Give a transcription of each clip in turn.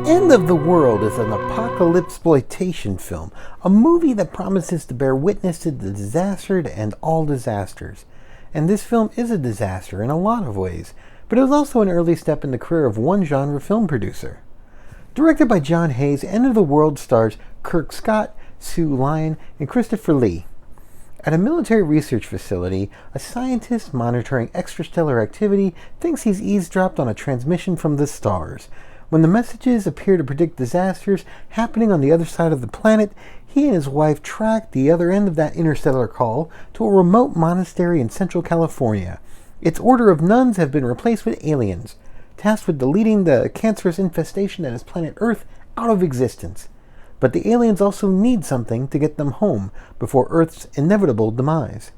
End of the World is an apocalypse-exploitation film, a movie that promises to bear witness to the disaster to end all disasters. And this film is a disaster in a lot of ways, but it was also an early step in the career of one genre film producer. Directed by John Hayes, End of the World stars Kirk Scott, Sue Lyon, and Christopher Lee. At a military research facility, a scientist monitoring extrastellar activity thinks he's eavesdropped on a transmission from the stars. When the messages appear to predict disasters happening on the other side of the planet, he and his wife track the other end of that interstellar call to a remote monastery in Central California. Its order of nuns have been replaced with aliens, tasked with deleting the cancerous infestation that is planet Earth out of existence. But the aliens also need something to get them home before Earth's inevitable demise.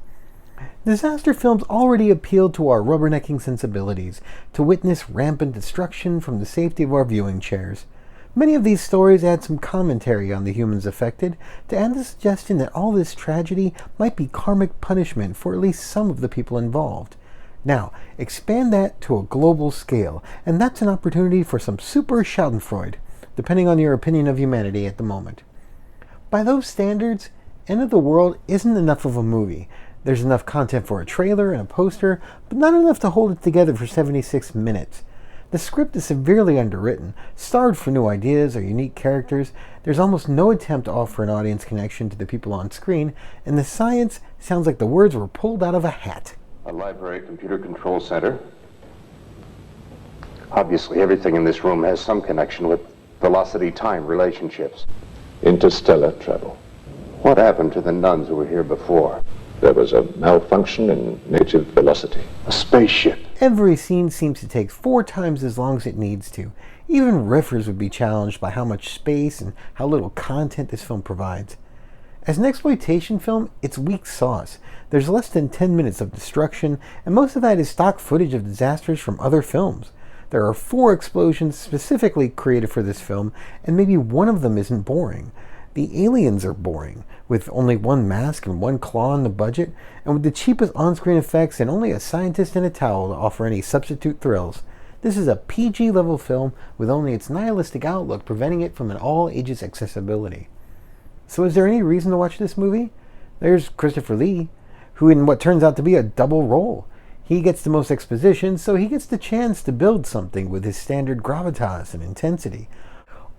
Disaster films already appeal to our rubbernecking sensibilities, to witness rampant destruction from the safety of our viewing chairs. Many of these stories add some commentary on the humans affected, to add the suggestion that all this tragedy might be karmic punishment for at least some of the people involved. Now, expand that to a global scale, and that's an opportunity for some super schadenfreude, depending on your opinion of humanity at the moment. By those standards, End of the World isn't enough of a movie. There's enough content for a trailer and a poster, but not enough to hold it together for 76 minutes. The script is severely underwritten, starved for new ideas or unique characters. There's almost no attempt to offer an audience connection to the people on screen, and the science sounds like the words were pulled out of a hat. A library computer control center. Obviously, everything in this room has some connection with velocity-time relationships. Interstellar travel. What happened to the nuns who were here before? There was a malfunction in native velocity. A spaceship. Every scene seems to take 4 times as long as it needs to. Even riffers would be challenged by how much space and how little content this film provides. As an exploitation film, it's weak sauce. There's less than 10 minutes of destruction, and most of that is stock footage of disasters from other films. There are 4 explosions specifically created for this film, and maybe one of them isn't boring. The aliens are boring, with only 1 mask and 1 claw in the budget, and with the cheapest on-screen effects and only a scientist in a towel to offer any substitute thrills. This is a PG-level film with only its nihilistic outlook preventing it from an all-ages accessibility. So is there any reason to watch this movie? There's Christopher Lee, who in what turns out to be a double role. He gets the most exposition, so he gets the chance to build something with his standard gravitas and intensity.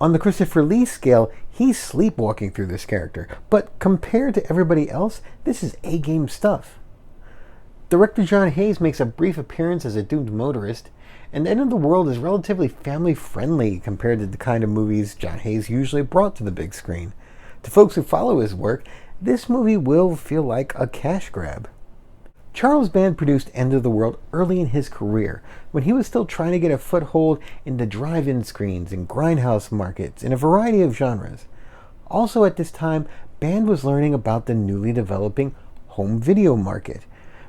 On the Christopher Lee scale, he's sleepwalking through this character, but compared to everybody else, this is A-game stuff. Director John Hayes makes a brief appearance as a doomed motorist, and End of the World is relatively family-friendly compared to the kind of movies John Hayes usually brought to the big screen. To folks who follow his work, this movie will feel like a cash grab. Charles Band produced End of the World early in his career, when he was still trying to get a foothold in the drive-in screens and grindhouse markets in a variety of genres. Also at this time, Band was learning about the newly developing home video market.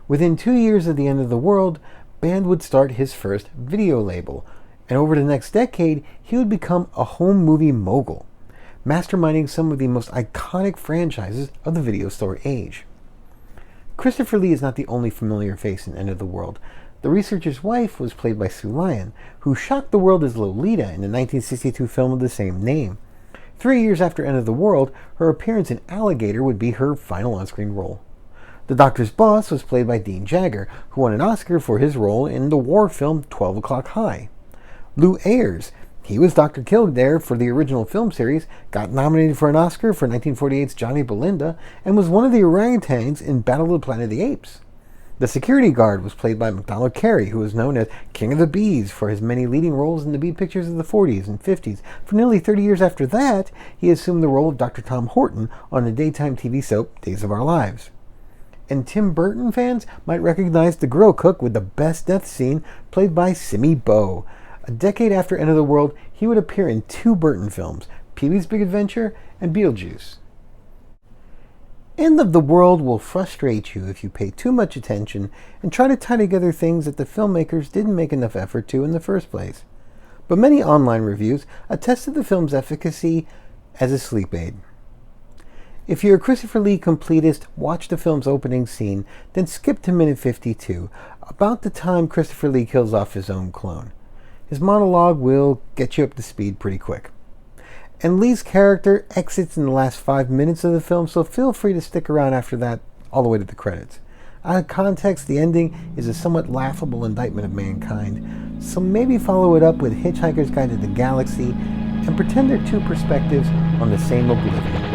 Within 2 years of the End of the World, Band would start his first video label, and over the next decade, he would become a home movie mogul, masterminding some of the most iconic franchises of the video store age. Christopher Lee is not the only familiar face in End of the World. The researcher's wife was played by Sue Lyon, who shocked the world as Lolita in the 1962 film of the same name. 3 years after End of the World, her appearance in Alligator would be her final on-screen role. The Doctor's boss was played by Dean Jagger, who won an Oscar for his role in the war film 12 O'Clock High. Lou Ayres, he was Dr. Kildare for the original film series, got nominated for an Oscar for 1948's Johnny Belinda, and was one of the orangutans in Battle of the Planet of the Apes. The security guard was played by MacDonald Carey, who was known as King of the Bees for his many leading roles in the Bee Pictures of the 40s and 50s. For nearly 30 years after that, he assumed the role of Dr. Tom Horton on the daytime TV soap Days of Our Lives. And Tim Burton fans might recognize the grill cook with the best death scene, played by Simi Beau. A decade after End of the World, he would appear in 2 Burton films, Pee-wee's Big Adventure and Beetlejuice. End of the World will frustrate you if you pay too much attention and try to tie together things that the filmmakers didn't make enough effort to in the first place. But many online reviews attest to the film's efficacy as a sleep aid. If you're a Christopher Lee completist, watch the film's opening scene, then skip to minute 52, about the time Christopher Lee kills off his own clone. His monologue will get you up to speed pretty quick. And Lee's character exits in the last 5 minutes of the film, so feel free to stick around after that all the way to the credits. Out of context, the ending is a somewhat laughable indictment of mankind, so maybe follow it up with Hitchhiker's Guide to the Galaxy and pretend they're two perspectives on the same oblivion.